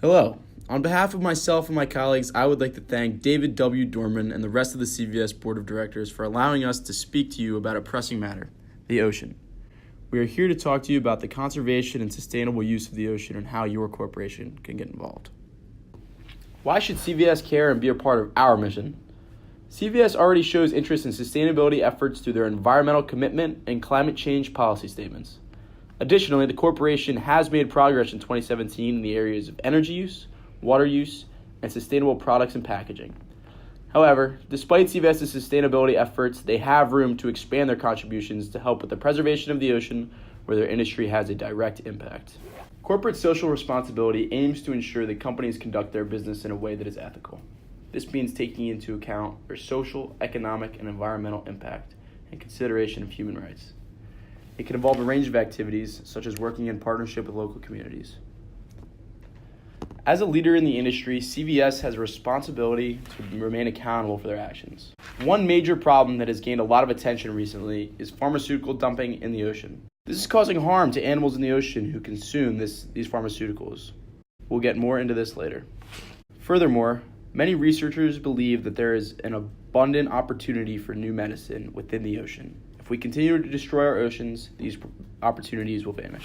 Hello. On behalf of myself and my colleagues, I would like to thank David W. Dorman and the rest of the CVS Board of Directors for allowing us to speak to you about a pressing matter, the ocean. We are here to talk to you about the conservation and sustainable use of the ocean and how your corporation can get involved. Why should CVS care and be a part of our mission? CVS already shows interest in sustainability efforts through their environmental commitment and climate change policy statements. Additionally, the corporation has made progress in 2017 in the areas of energy use, water use, and sustainable products and packaging. However, despite CVS's sustainability efforts, they have room to expand their contributions to help with the preservation of the ocean, where their industry has a direct impact. Corporate social responsibility aims to ensure that companies conduct their business in a way that is ethical. This means taking into account their social, economic, and environmental impact and consideration of human rights. It can involve a range of activities, such as working in partnership with local communities. As a leader in the industry, CVS has a responsibility to remain accountable for their actions. One major problem that has gained a lot of attention recently is pharmaceutical dumping in the ocean. This is causing harm to animals in the ocean who consume these pharmaceuticals. We'll get more into this later. Furthermore, many researchers believe that there is an abundant opportunity for new medicine within the ocean. If we continue to destroy our oceans, these opportunities will vanish.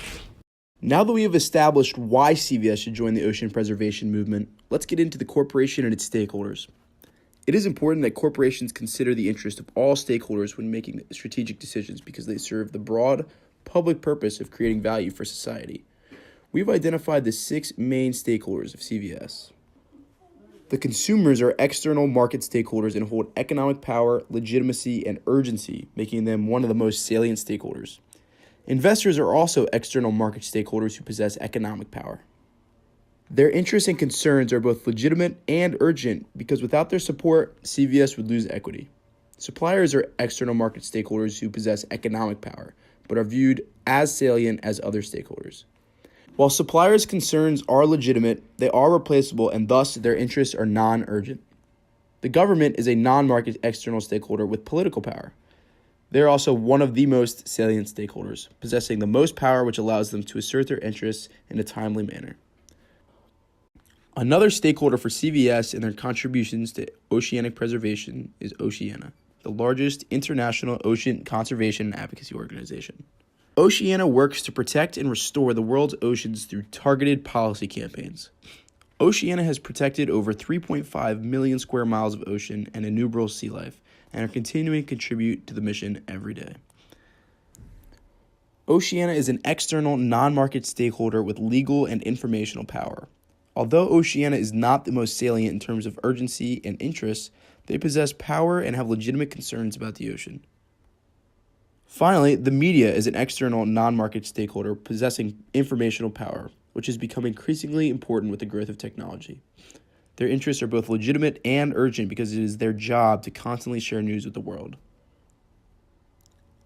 Now that we have established why CVS should join the ocean preservation movement, let's get into the corporation and its stakeholders. It is important that corporations consider the interest of all stakeholders when making strategic decisions because they serve the broad public purpose of creating value for society. We've identified the 6 main stakeholders of CVS. The consumers are external market stakeholders and hold economic power, legitimacy, and urgency, making them one of the most salient stakeholders. Investors are also external market stakeholders who possess economic power. Their interests and concerns are both legitimate and urgent because without their support, CVS would lose equity. Suppliers are external market stakeholders who possess economic power, but are viewed as salient as other stakeholders. While suppliers' concerns are legitimate, they are replaceable and thus their interests are non-urgent. The government is a non-market external stakeholder with political power. They are also one of the most salient stakeholders, possessing the most power which allows them to assert their interests in a timely manner. Another stakeholder for CVS and their contributions to oceanic preservation is Oceana, the largest international ocean conservation and advocacy organization. Oceana works to protect and restore the world's oceans through targeted policy campaigns. Oceana has protected over 3.5 million square miles of ocean and innumerable sea life, and are continuing to contribute to the mission every day. Oceana is an external, non-market stakeholder with legal and informational power. Although Oceana is not the most salient in terms of urgency and interest, they possess power and have legitimate concerns about the ocean. Finally, the media is an external, non-market stakeholder possessing informational power, which has become increasingly important with the growth of technology. Their interests are both legitimate and urgent because it is their job to constantly share news with the world.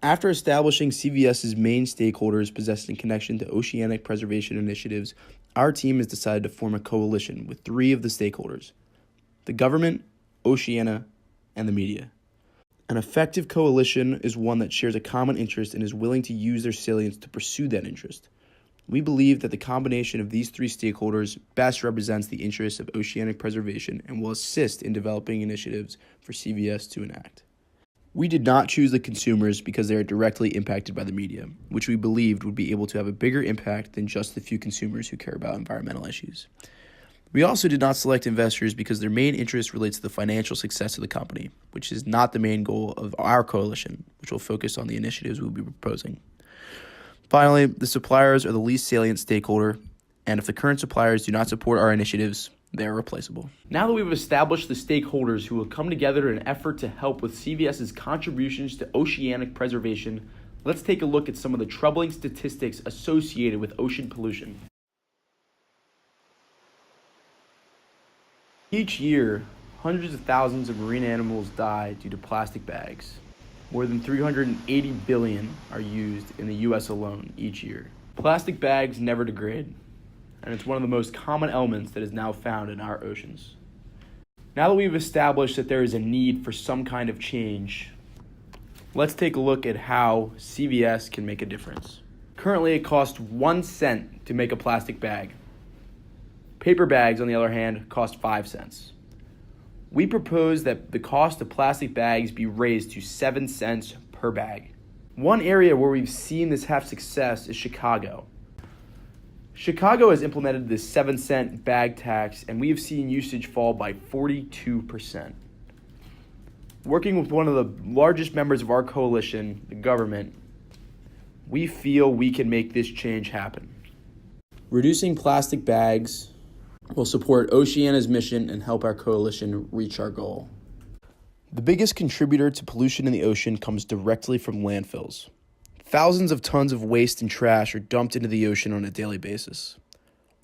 After establishing CVS's main stakeholders possessing connection to oceanic preservation initiatives, our team has decided to form a coalition with 3 of the stakeholders: the government, Oceana, and the media. An effective coalition is one that shares a common interest and is willing to use their salience to pursue that interest. We believe that the combination of these 3 stakeholders best represents the interests of oceanic preservation and will assist in developing initiatives for CVS to enact. We did not choose the consumers because they are directly impacted by the media, which we believed would be able to have a bigger impact than just the few consumers who care about environmental issues. We also did not select investors because their main interest relates to the financial success of the company, which is not the main goal of our coalition, which will focus on the initiatives we will be proposing. Finally, the suppliers are the least salient stakeholder, and if the current suppliers do not support our initiatives, they are replaceable. Now that we've established the stakeholders who will come together in an effort to help with CVS's contributions to oceanic preservation, let's take a look at some of the troubling statistics associated with ocean pollution. Each year, hundreds of thousands of marine animals die due to plastic bags. More than 380 billion are used in the US alone each year. Plastic bags never degrade, and it's one of the most common elements that is now found in our oceans. Now that we've established that there is a need for some kind of change, let's take a look at how CVS can make a difference. Currently, it costs 1 cent to make a plastic bag. Paper bags, on the other hand, cost 5 cents. We propose that the cost of plastic bags be raised to 7 cents per bag. One area where we've seen this have success is Chicago. Chicago has implemented this 7-cent bag tax, and we have seen usage fall by 42%. Working with one of the largest members of our coalition, the government, we feel we can make this change happen. Reducing plastic bags will support Oceana's mission and help our coalition reach our goal. The biggest contributor to pollution in the ocean comes directly from landfills. Thousands of tons of waste and trash are dumped into the ocean on a daily basis.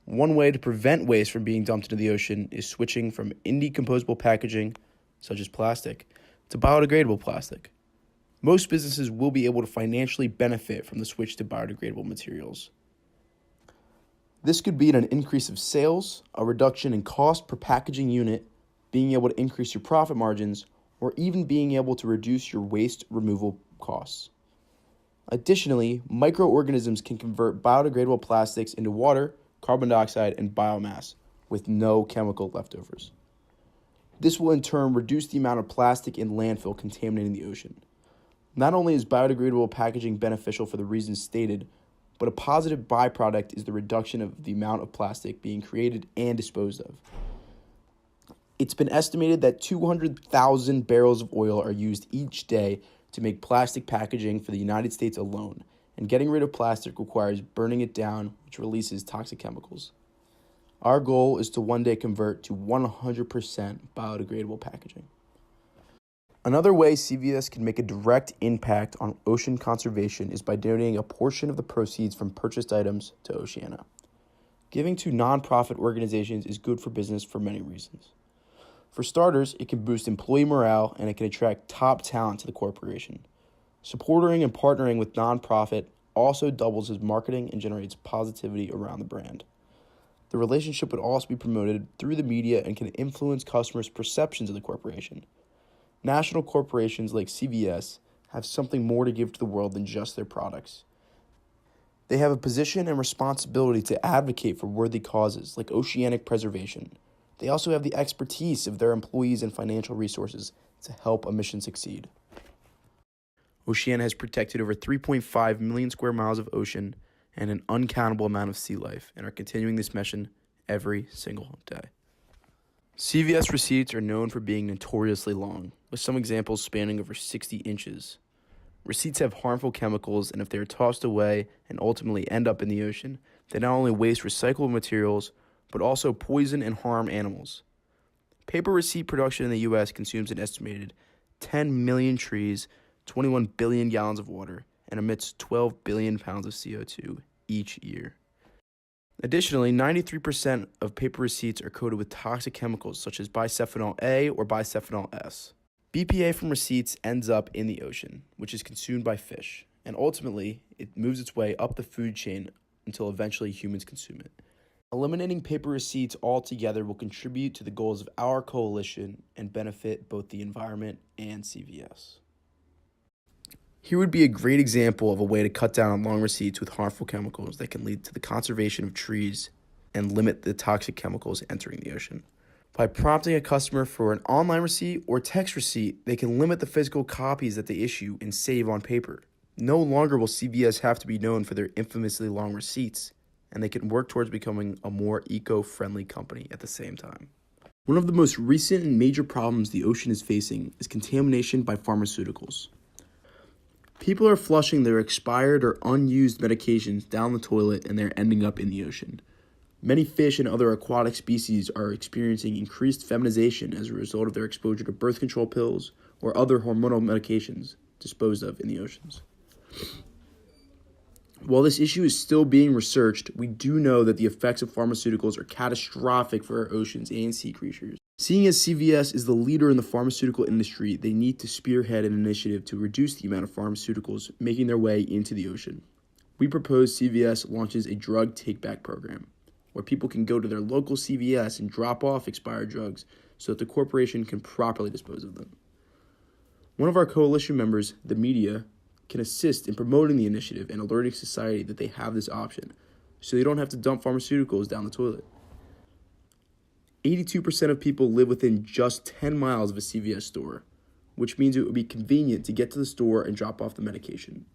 One way to prevent waste from being dumped into the ocean is switching from indecomposable packaging, such as plastic, to biodegradable plastic. Most businesses will be able to financially benefit from the switch to biodegradable materials. This could be an increase of sales, a reduction in cost per packaging unit, being able to increase your profit margins, or even being able to reduce your waste removal costs. Additionally, microorganisms can convert biodegradable plastics into water, carbon dioxide, and biomass with no chemical leftovers. This will in turn reduce the amount of plastic in landfill contaminating the ocean. Not only is biodegradable packaging beneficial for the reasons stated, but a positive byproduct is the reduction of the amount of plastic being created and disposed of. It's been estimated that 200,000 barrels of oil are used each day to make plastic packaging for the United States alone, and getting rid of plastic requires burning it down, which releases toxic chemicals. Our goal is to one day convert to 100% biodegradable packaging. Another way CVS can make a direct impact on ocean conservation is by donating a portion of the proceeds from purchased items to Oceana. Giving to nonprofit organizations is good for business for many reasons. For starters, it can boost employee morale and it can attract top talent to the corporation. Supporting and partnering with nonprofit also doubles as marketing and generates positivity around the brand. The relationship would also be promoted through the media and can influence customers' perceptions of the corporation. National corporations like CVS have something more to give to the world than just their products. They have a position and responsibility to advocate for worthy causes like oceanic preservation. They also have the expertise of their employees and financial resources to help a mission succeed. Oceana has protected over 3.5 million square miles of ocean and an uncountable amount of sea life and are continuing this mission every single day. CVS receipts are known for being notoriously long, with some examples spanning over 60 inches. Receipts have harmful chemicals, and if they are tossed away and ultimately end up in the ocean, they not only waste recyclable materials, but also poison and harm animals. Paper receipt production in the U.S. consumes an estimated 10 million trees, 21 billion gallons of water, and emits 12 billion pounds of CO2 each year. Additionally, 93% of paper receipts are coated with toxic chemicals such as bisphenol A or bisphenol S. BPA from receipts ends up in the ocean, which is consumed by fish, and ultimately, it moves its way up the food chain until eventually humans consume it. Eliminating paper receipts altogether will contribute to the goals of our coalition and benefit both the environment and CVS. Here would be a great example of a way to cut down on long receipts with harmful chemicals that can lead to the conservation of trees and limit the toxic chemicals entering the ocean. By prompting a customer for an online receipt or text receipt, they can limit the physical copies that they issue and save on paper. No longer will CVS have to be known for their infamously long receipts, and they can work towards becoming a more eco-friendly company at the same time. One of the most recent and major problems the ocean is facing is contamination by pharmaceuticals. People are flushing their expired or unused medications down the toilet and they're ending up in the ocean. Many fish and other aquatic species are experiencing increased feminization as a result of their exposure to birth control pills or other hormonal medications disposed of in the oceans. While this issue is still being researched, we do know that the effects of pharmaceuticals are catastrophic for our oceans and sea creatures. Seeing as CVS is the leader in the pharmaceutical industry, they need to spearhead an initiative to reduce the amount of pharmaceuticals making their way into the ocean. We propose CVS launches a drug take-back program, where people can go to their local CVS and drop off expired drugs so that the corporation can properly dispose of them. One of our coalition members, the media, can assist in promoting the initiative and alerting society that they have this option, so they don't have to dump pharmaceuticals down the toilet. 82% of people live within just 10 miles of a CVS store, which means it would be convenient to get to the store and drop off the medication.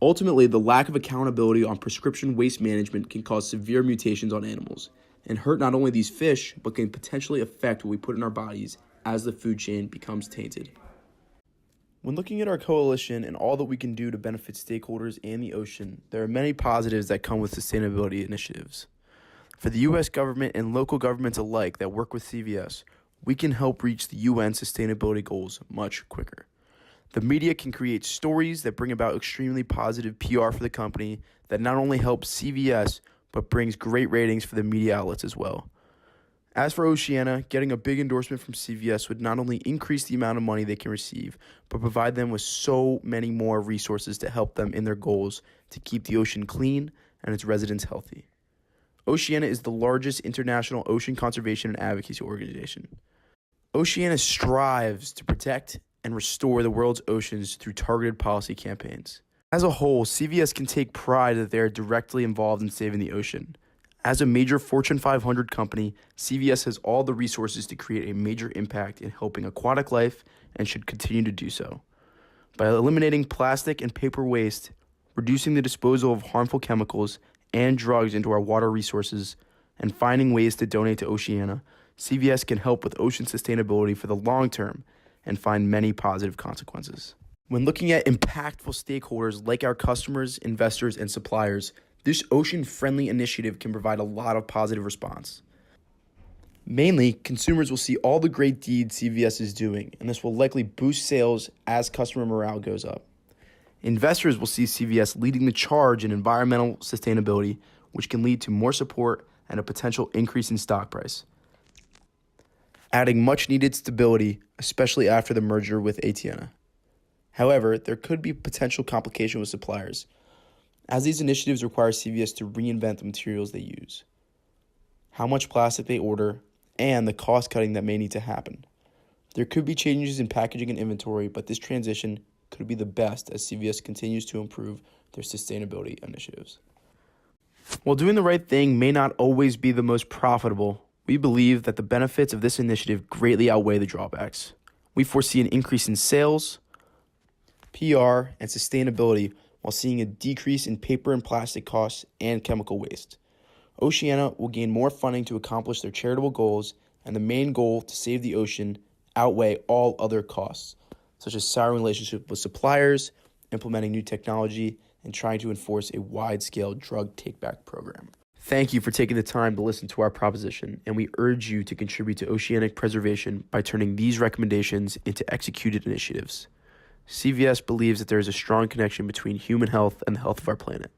Ultimately, the lack of accountability on prescription waste management can cause severe mutations on animals and hurt not only these fish, but can potentially affect what we put in our bodies as the food chain becomes tainted. When looking at our coalition and all that we can do to benefit stakeholders and the ocean, there are many positives that come with sustainability initiatives. For the U.S. government and local governments alike that work with CVS, we can help reach the UN sustainability goals much quicker. The media can create stories that bring about extremely positive PR for the company that not only helps CVS, but brings great ratings for the media outlets as well. As for Oceana, getting a big endorsement from CVS would not only increase the amount of money they can receive, but provide them with so many more resources to help them in their goals to keep the ocean clean and its residents healthy. Oceana is the largest international ocean conservation and advocacy organization. Oceana strives to protect and restore the world's oceans through targeted policy campaigns. As a whole, CVS can take pride that they are directly involved in saving the ocean. As a major Fortune 500 company, CVS has all the resources to create a major impact in helping aquatic life and should continue to do so. By eliminating plastic and paper waste, reducing the disposal of harmful chemicals and drugs into our water resources, and finding ways to donate to Oceana, CVS can help with ocean sustainability for the long term and find many positive consequences. When looking at impactful stakeholders like our customers, investors, and suppliers, this ocean-friendly initiative can provide a lot of positive response. Mainly, consumers will see all the great deeds CVS is doing, and this will likely boost sales as customer morale goes up. Investors will see CVS leading the charge in environmental sustainability, which can lead to more support and a potential increase in stock price, adding much-needed stability, especially after the merger with Atiena. However, there could be potential complication with suppliers, as these initiatives require CVS to reinvent the materials they use, how much plastic they order, and the cost cutting that may need to happen. There could be changes in packaging and inventory, but this transition could be the best as CVS continues to improve their sustainability initiatives. While doing the right thing may not always be the most profitable, we believe that the benefits of this initiative greatly outweigh the drawbacks. We foresee an increase in sales, PR, and sustainability while seeing a decrease in paper and plastic costs and chemical waste. Oceana will gain more funding to accomplish their charitable goals, and the main goal to save the ocean outweigh all other costs, such as souring relationships with suppliers, implementing new technology, and trying to enforce a wide-scale drug take-back program. Thank you for taking the time to listen to our proposition, and we urge you to contribute to oceanic preservation by turning these recommendations into executed initiatives. CVS believes that there is a strong connection between human health and the health of our planet.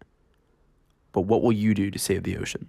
But what will you do to save the ocean?